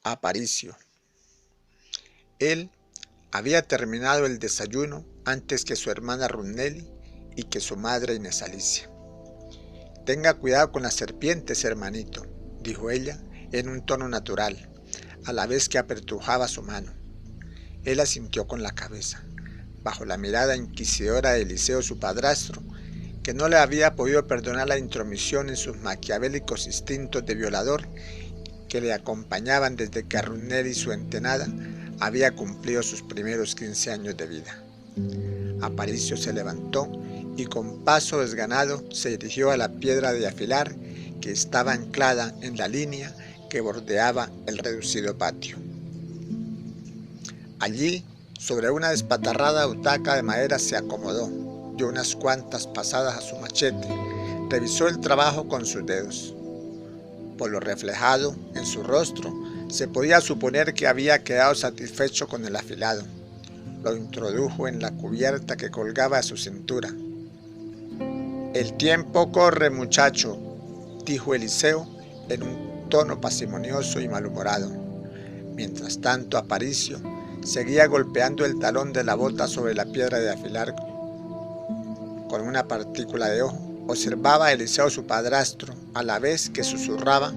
Aparicio. Él había terminado el desayuno antes que su hermana Runneli y que su madre Inés Alicia. «Tenga cuidado con las serpientes, hermanito», dijo ella en un tono natural, a la vez que apretujaba su mano. Él asintió con la cabeza, bajo la mirada inquisidora de Eliseo, su padrastro, que no le había podido perdonar la intromisión en sus maquiavélicos instintos de violador que le acompañaban desde que Runneli, su entenada, había cumplido sus primeros 15 años de vida. Aparicio se levantó y con paso desganado se dirigió a la piedra de afilar que estaba anclada en la línea que bordeaba el reducido patio. Allí, sobre una despatarrada butaca de madera, se acomodó, dio unas cuantas pasadas a su machete, revisó el trabajo con sus dedos. Por lo reflejado en su rostro, se podía suponer que había quedado satisfecho con el afilado. Lo introdujo en la cubierta que colgaba a su cintura. «El tiempo corre, muchacho», dijo Eliseo en un tono parsimonioso y malhumorado. Mientras tanto, Aparicio seguía golpeando el talón de la bota sobre la piedra de afilar con una partícula de ojo. Observaba a Eliseo, su padrastro, a la vez que susurraba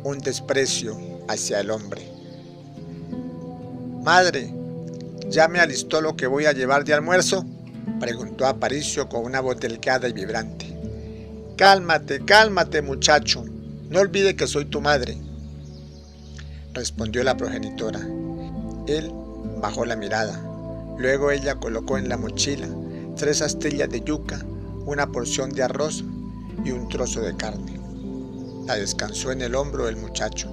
un desprecio hacia el hombre. «Madre, ¿ya me alistó lo que voy a llevar de almuerzo?», preguntó Aparicio con una voz delicada y vibrante. «Cálmate, cálmate, muchacho. No olvide que soy tu madre», respondió la progenitora. Él bajó la mirada. Luego ella colocó en la mochila 3 astillas de yuca, una porción de arroz y un trozo de carne. La descansó en el hombro del muchacho.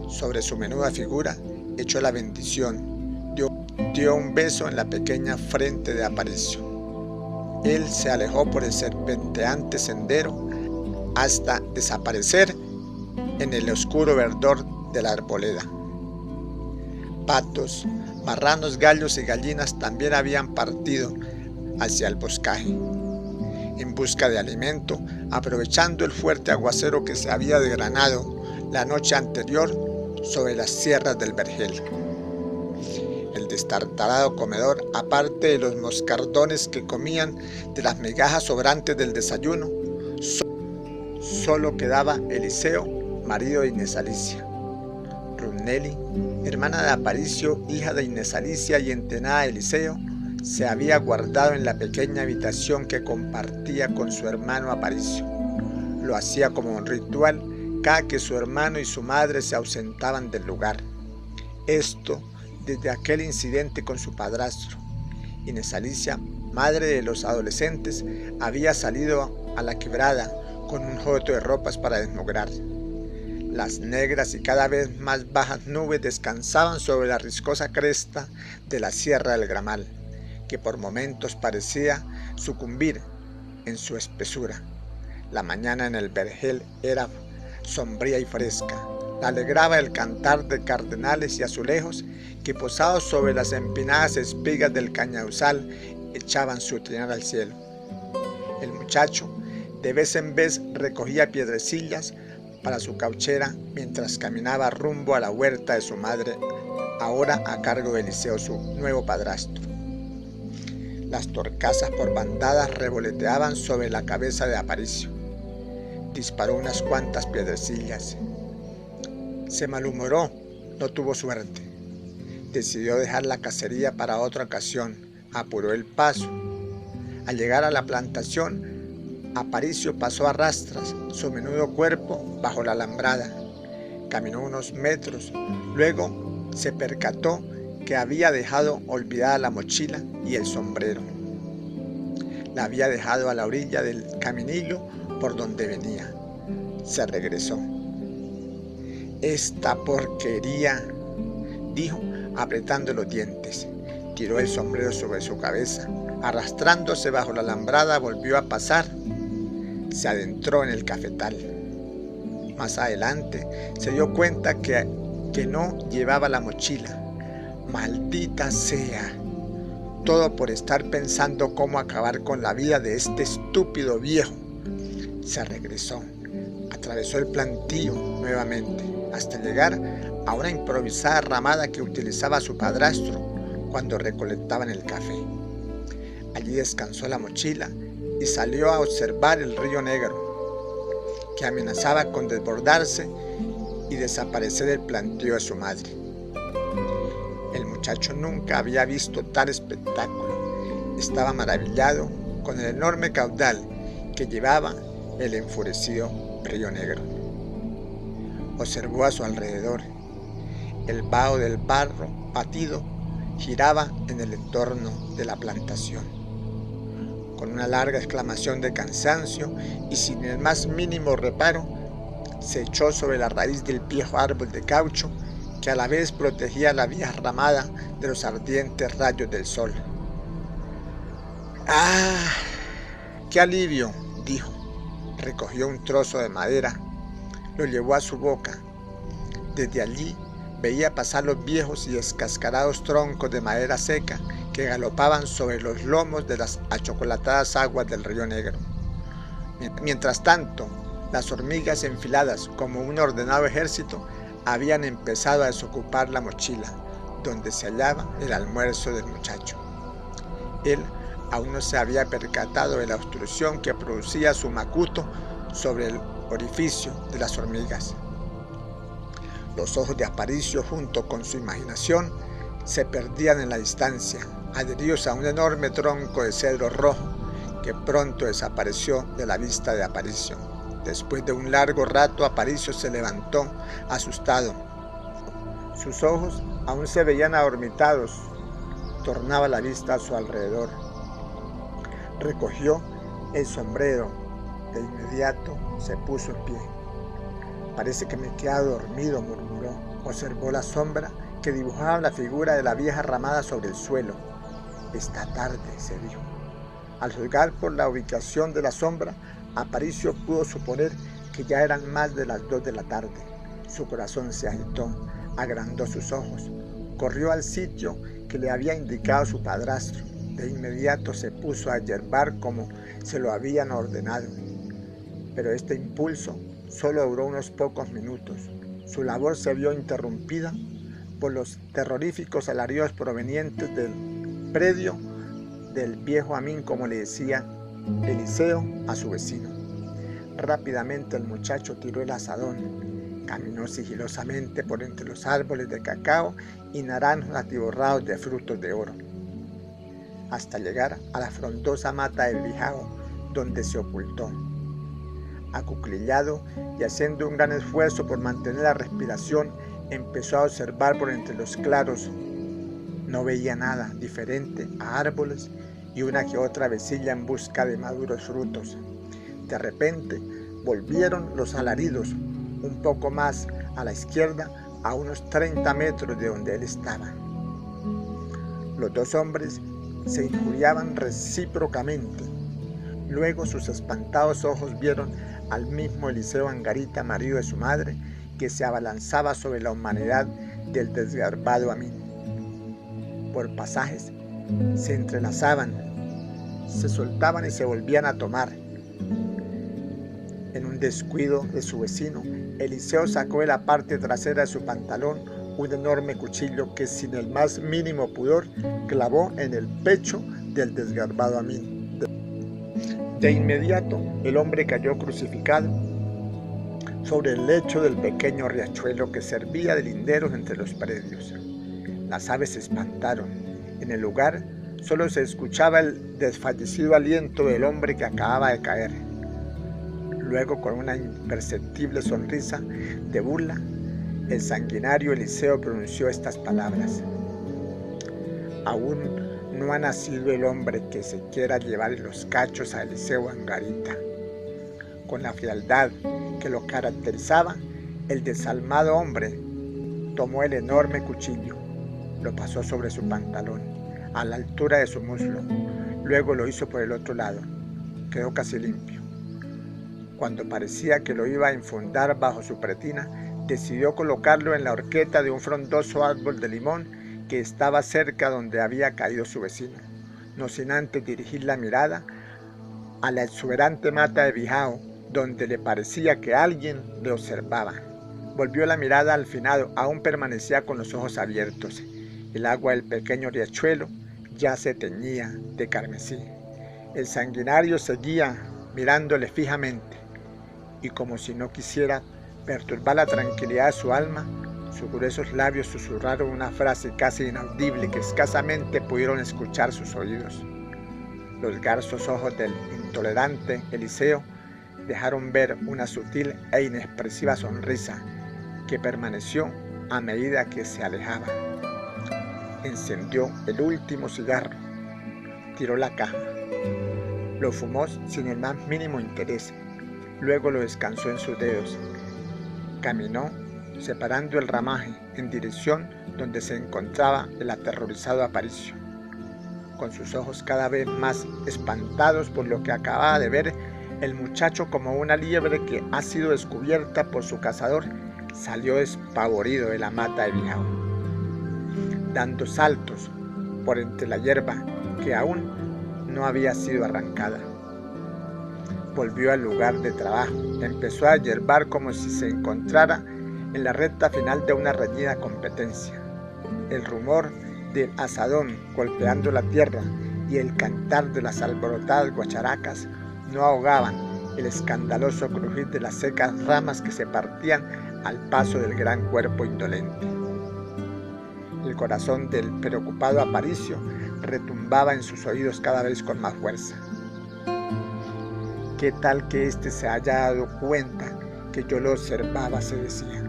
Sobre su menuda figura echó la bendición, dio un beso en la pequeña frente de Aparicio. Él se alejó por el serpenteante sendero hasta desaparecer en el oscuro verdor de la arboleda. Patos, marranos, gallos y gallinas también habían partido hacia el boscaje en busca de alimento, aprovechando el fuerte aguacero que se había desgranado la noche anterior sobre las sierras del Vergel. El destartalado comedor, aparte de los moscardones que comían de las migajas sobrantes del desayuno, solo quedaba Eliseo, marido de Inés Alicia. Runneli, hermana de Aparicio, hija de Inés Alicia y entenada de Eliseo, se había guardado en la pequeña habitación que compartía con su hermano Aparicio. Lo hacía como un ritual cada que su hermano y su madre se ausentaban del lugar. Esto desde aquel incidente con su padrastro. Inés Alicia, madre de los adolescentes, había salido a la quebrada con un joto de ropas para desnugrar. Las negras y cada vez más bajas nubes descansaban sobre la riscosa cresta de la Sierra del Gramal, que por momentos parecía sucumbir en su espesura. La mañana en el Vergel era sombría y fresca. La alegraba el cantar de cardenales y azulejos que, posados sobre las empinadas espigas del cañaduzal, echaban su trinar al cielo. El muchacho de vez en vez recogía piedrecillas para su cauchera mientras caminaba rumbo a la huerta de su madre, ahora a cargo de Eliseo, su nuevo padrastro. Las torcasas por bandadas revoloteaban sobre la cabeza de Aparicio. Disparó unas cuantas piedrecillas. Se malhumoró, no tuvo suerte. Decidió dejar la cacería para otra ocasión. Apuró el paso. Al llegar a la plantación, Aparicio pasó a rastras su menudo cuerpo bajo la alambrada. Caminó unos metros, luego se percató que había dejado olvidada la mochila y el sombrero. La había dejado a la orilla del caminillo por donde venía. Se regresó. «Esta porquería», dijo apretando los dientes. Tiró el sombrero sobre su cabeza. Arrastrándose bajo la alambrada, volvió a pasar. Se adentró en el cafetal. Más adelante se dio cuenta que no llevaba la mochila. «Maldita sea», todo por estar pensando cómo acabar con la vida de este estúpido viejo. Se regresó, atravesó el plantío nuevamente. hasta llegar a una improvisada ramada que utilizaba su padrastro cuando recolectaban el café. Allí descansó la mochila y salió a observar el río Negro, que amenazaba con desbordarse y desaparecer del planteo de su madre. El muchacho nunca había visto tal espectáculo. Estaba maravillado con el enorme caudal que llevaba el enfurecido río Negro. Observó a su alrededor. El vaho del barro batido giraba en el entorno de la plantación. Con una larga exclamación de cansancio y sin el más mínimo reparo, se echó sobre la raíz del viejo árbol de caucho que a la vez protegía la vieja ramada de los ardientes rayos del sol. ¡Ah! ¡Qué alivio!, dijo. Recogió un trozo de madera, lo llevó a su boca. Desde allí veía pasar los viejos y descascarados troncos de madera seca que galopaban sobre los lomos de las achocolatadas aguas del río Negro. Mientras tanto, las hormigas enfiladas como un ordenado ejército habían empezado a desocupar la mochila donde se hallaba el almuerzo del muchacho. Él aún no se había percatado de la obstrucción que producía su macuto sobre el orificio de las hormigas. Los ojos de Aparicio, junto con su imaginación, se perdían en la distancia, adheridos a un enorme tronco de cedro rojo que pronto desapareció de la vista de Aparicio. Después de un largo rato, Aparicio se levantó, asustado. Sus ojos aún se veían adormitados. Tornaba la vista a su alrededor. Recogió el sombrero. De inmediato se puso en pie. «Parece que me he quedado dormido», murmuró. Observó la sombra que dibujaba la figura de la vieja ramada sobre el suelo. «Esta tarde», se dijo. Al juzgar por la ubicación de la sombra, Aparicio pudo suponer que ya eran más de las 2 de la tarde. Su corazón se agitó, agrandó sus ojos, corrió al sitio que le había indicado su padrastro. De inmediato se puso a yerbar como se lo habían ordenado. Pero este impulso solo duró unos pocos minutos. Su labor se vio interrumpida por los terroríficos alaridos provenientes del predio del viejo Amín, como le decía Eliseo a su vecino. Rápidamente el muchacho tiró el azadón, caminó sigilosamente por entre los árboles de cacao y naranjos atiborrados de frutos de oro, hasta llegar a la frondosa mata del bijao, donde se ocultó. Acuclillado y haciendo un gran esfuerzo por mantener la respiración, empezó a observar por entre los claros. No veía nada diferente a árboles y una que otra avecilla en busca de maduros frutos. De repente volvieron los alaridos, un poco más a la izquierda, a unos 30 metros de donde él estaba. Los dos hombres se injuriaban recíprocamente. Luego sus espantados ojos vieron al mismo Eliseo Angarita, marido de su madre, que se abalanzaba sobre la humanidad del desgarbado Amín. Por pasajes se entrelazaban, se soltaban y se volvían a tomar. En un descuido de su vecino, Eliseo sacó de la parte trasera de su pantalón un enorme cuchillo que sin el más mínimo pudor clavó en el pecho del desgarbado Amín. De inmediato el hombre cayó crucificado sobre el lecho del pequeño riachuelo que servía de linderos entre los predios. Las aves se espantaron. En el lugar solo se escuchaba el desfallecido aliento del hombre que acababa de caer. Luego, con una imperceptible sonrisa de burla, el sanguinario Eliseo pronunció estas palabras: «Aún no ha nacido el hombre que se quiera llevar en los cachos a Eliseo Angarita». Con la frialdad que lo caracterizaba, el desalmado hombre tomó el enorme cuchillo, lo pasó sobre su pantalón, a la altura de su muslo. Luego lo hizo por el otro lado. Quedó casi limpio. Cuando parecía que lo iba a enfundar bajo su pretina, decidió colocarlo en la horqueta de un frondoso árbol de limón que estaba cerca donde había caído su vecino, no sin antes dirigir la mirada a la exuberante mata de bijao, donde le parecía que alguien le observaba. Volvió la mirada al finado, aún permanecía con los ojos abiertos. El agua del pequeño riachuelo ya se teñía de carmesí. El sanguinario seguía mirándole fijamente, y como si no quisiera perturbar la tranquilidad de su alma, sus gruesos labios susurraron una frase casi inaudible que escasamente pudieron escuchar sus oídos. Los garzos ojos del intolerante Eliseo dejaron ver una sutil e inexpresiva sonrisa que permaneció a medida que se alejaba. Encendió el último cigarro, tiró la caja, lo fumó sin el más mínimo interés, luego lo descansó en sus dedos. Caminó separando el ramaje en dirección donde se encontraba el aterrorizado Aparicio. Con sus ojos cada vez más espantados por lo que acababa de ver, el muchacho, como una liebre que ha sido descubierta por su cazador, salió despavorido de la mata de Bijao, dando saltos por entre la hierba que aún no había sido arrancada. Volvió al lugar de trabajo, empezó a yerbar como si se encontrara en la recta final de una reñida competencia. El rumor del azadón golpeando la tierra y el cantar de las alborotadas guacharacas no ahogaban el escandaloso crujir de las secas ramas que se partían al paso del gran cuerpo indolente. El corazón del preocupado Aparicio retumbaba en sus oídos cada vez con más fuerza. ¿Qué tal que éste se haya dado cuenta que yo lo observaba?, se decía.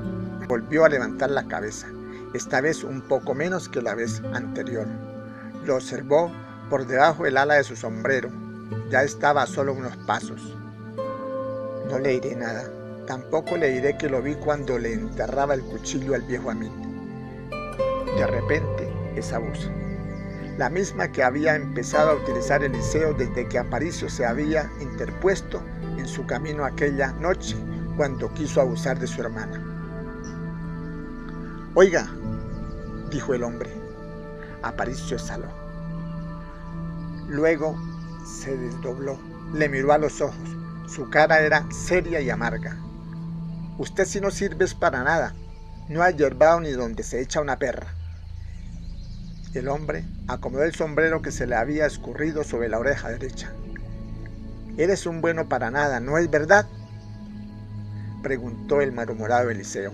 Volvió a levantar la cabeza, esta vez un poco menos que la vez anterior. Lo observó por debajo del ala de su sombrero. Ya estaba a solo unos pasos. No le diré nada, tampoco le diré que lo vi cuando le enterraba el cuchillo al viejo Amín. De repente, esa voz, la misma que había empezado a utilizar Eliseo desde que Aparicio se había interpuesto en su camino aquella noche cuando quiso abusar de su hermana. «Oiga», dijo el hombre. Aparicio exhaló. Luego se desdobló, le miró a los ojos. Su cara era seria y amarga. «Usted sí no sirves para nada, no ha yerbado ni donde se echa una perra». El hombre acomodó el sombrero que se le había escurrido sobre la oreja derecha. «Eres un bueno para nada, ¿no es verdad?», preguntó el malhumorado Eliseo.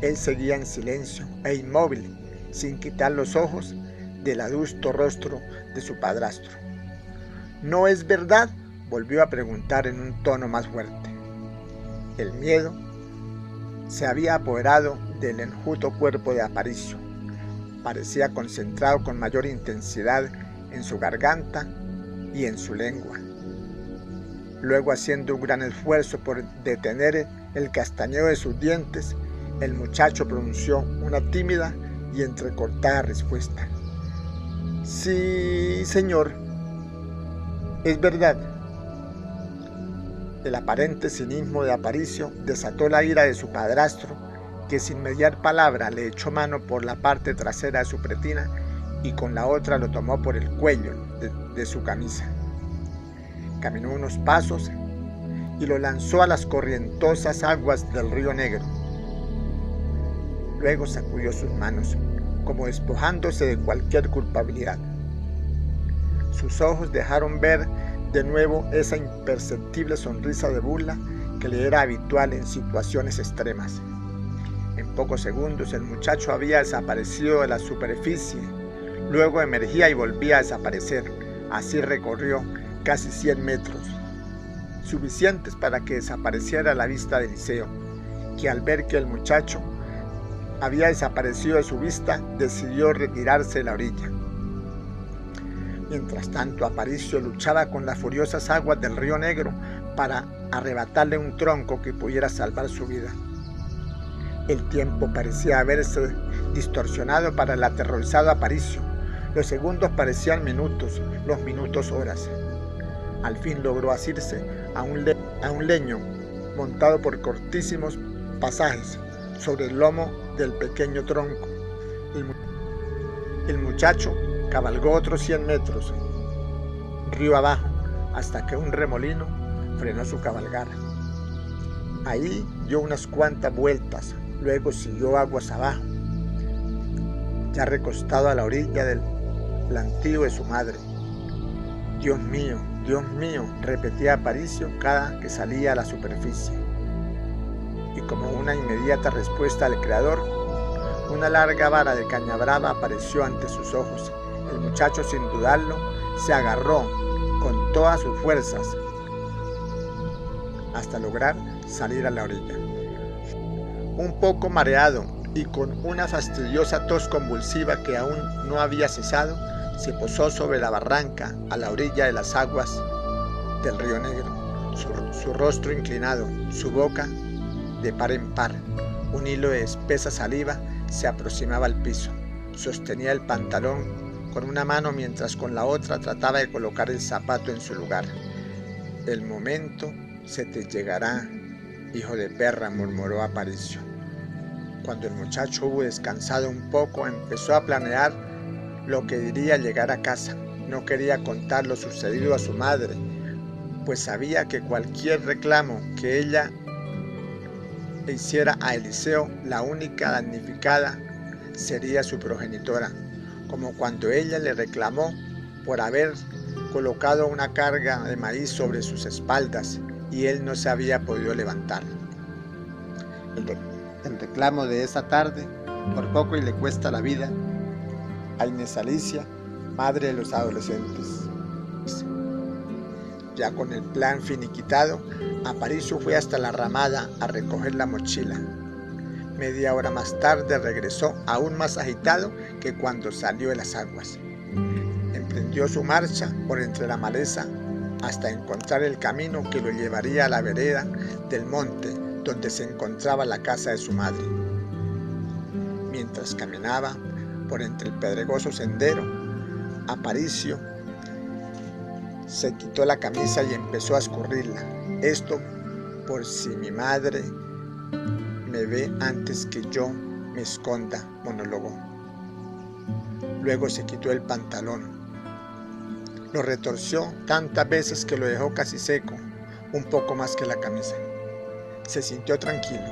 Él seguía en silencio e inmóvil, sin quitar los ojos del adusto rostro de su padrastro. «¿No es verdad?», volvió a preguntar en un tono más fuerte. El miedo se había apoderado del enjuto cuerpo de Aparicio. Parecía concentrado con mayor intensidad en su garganta y en su lengua. Luego, haciendo un gran esfuerzo por detener el castañeo de sus dientes, el muchacho pronunció una tímida y entrecortada respuesta. «Sí, señor, es verdad». El aparente cinismo de Aparicio desató la ira de su padrastro, que sin mediar palabra le echó mano por la parte trasera de su pretina y con la otra lo tomó por el cuello de su camisa. Caminó unos pasos y lo lanzó a las corrientosas aguas del río Negro. Luego sacudió sus manos, como despojándose de cualquier culpabilidad. Sus ojos dejaron ver de nuevo esa imperceptible sonrisa de burla que le era habitual en situaciones extremas. En pocos segundos el muchacho había desaparecido de la superficie, luego emergía y volvía a desaparecer. Así recorrió casi 100 metros, suficientes para que desapareciera a la vista de Eliseo, que al ver que el muchacho había desaparecido de su vista, decidió retirarse de la orilla. Mientras tanto, Aparicio luchaba con las furiosas aguas del río Negro para arrebatarle un tronco que pudiera salvar su vida. El tiempo parecía haberse distorsionado para el aterrorizado Aparicio. Los segundos parecían minutos, los minutos horas. Al fin logró asirse a un leño montado por cortísimos pasajes sobre el lomo del pequeño tronco. El muchacho cabalgó otros 100 metros, río abajo, hasta que un remolino frenó su cabalgada. Ahí dio unas cuantas vueltas, Luego siguió aguas abajo, ya recostado a la orilla del plantío de su madre. Dios mío, repetía Aparicio cada que salía a la superficie. Y como una inmediata respuesta al Creador, una larga vara de caña brava apareció ante sus ojos. El muchacho, sin dudarlo, se agarró con todas sus fuerzas hasta lograr salir a la orilla. Un poco mareado y con una fastidiosa tos convulsiva que aún no había cesado, se posó sobre la barranca a la orilla de las aguas del río Negro, su rostro inclinado, su boca de par en par. Un hilo de espesa saliva se aproximaba al piso. Sostenía el pantalón con una mano mientras con la otra trataba de colocar el zapato en su lugar. El momento se te llegará, hijo de perra, murmuró Aparicio. Cuando el muchacho hubo descansado un poco, empezó a planear lo que diría al llegar a casa. No quería contar lo sucedido a su madre, pues sabía que cualquier reclamo que ella le hiciera a Eliseo, la única damnificada sería su progenitora, como cuando ella le reclamó por haber colocado una carga de maíz sobre sus espaldas y él no se había podido levantar. El reclamo de esa tarde, por poco y le cuesta la vida a Inés Alicia, madre de los adolescentes. Ya con el plan finiquitado, Aparicio fue hasta la ramada a recoger la mochila. Media hora más tarde regresó aún más agitado que cuando salió de las aguas. Emprendió su marcha por entre la maleza hasta encontrar el camino que lo llevaría a la vereda del monte donde se encontraba la casa de su madre. Mientras caminaba por entre el pedregoso sendero, Aparicio se quitó la camisa y empezó a escurrirla. Esto por si mi madre me ve antes que yo me esconda, monologó. Luego se quitó el pantalón. Lo retorció tantas veces que lo dejó casi seco, un poco más que la camisa. Se sintió tranquilo.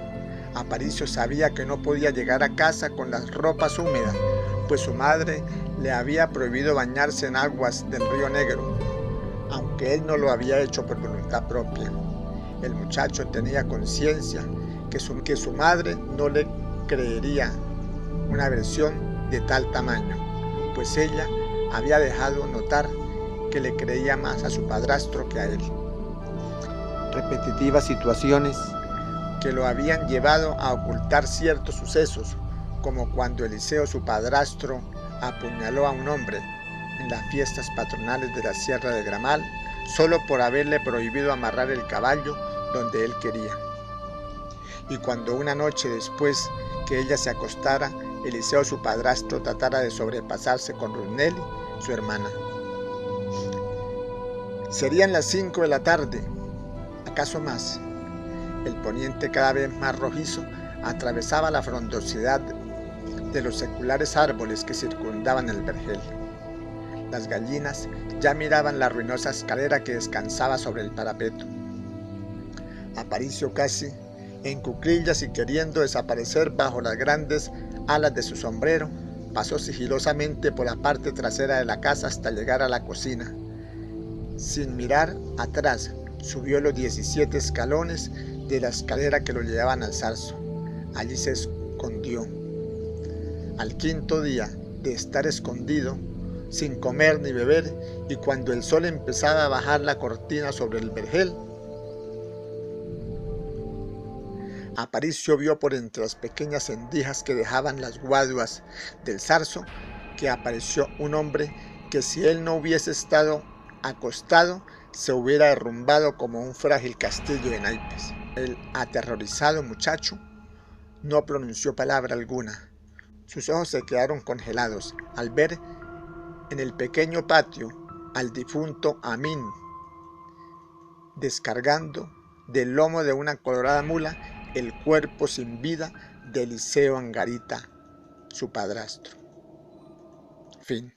Aparicio sabía que no podía llegar a casa con las ropas húmedas, pues su madre le había prohibido bañarse en aguas del río Negro, aunque él no lo había hecho por voluntad propia. El muchacho tenía conciencia que su madre no le creería una versión de tal tamaño, pues ella había dejado notar que le creía más a su padrastro que a él. Repetitivas situaciones que lo habían llevado a ocultar ciertos sucesos, como cuando Eliseo, su padrastro, apuñaló a un hombre en las fiestas patronales de la Sierra de Gramal, solo por haberle prohibido amarrar el caballo donde él quería. Y cuando una noche después que ella se acostara, Eliseo, su padrastro, tratara de sobrepasarse con Rusnelli, su hermana. Serían las 5 de la tarde, acaso más. El poniente, cada vez más rojizo, atravesaba la frondosidad de los seculares árboles que circundaban el vergel. Las gallinas ya miraban la ruinosa escalera que descansaba sobre el parapeto. Aparicio, casi en cuclillas y queriendo desaparecer bajo las grandes alas de su sombrero, pasó sigilosamente por la parte trasera de la casa hasta llegar a la cocina. Sin mirar atrás, subió los 17 escalones de la escalera que lo llevaban al zarzo. Allí se escondió. Al quinto día de estar escondido, sin comer ni beber, y cuando el sol empezaba a bajar la cortina sobre el vergel, Aparicio vio por entre las pequeñas endijas que dejaban las guaduas del zarzo que apareció un hombre que, si él no hubiese estado acostado, se hubiera derrumbado como un frágil castillo de naipes. El aterrorizado muchacho no pronunció palabra alguna. Sus ojos se quedaron congelados al ver en el pequeño patio al difunto Amín descargando del lomo de una colorada mula el cuerpo sin vida de Eliseo Angarita, su padrastro. Fin.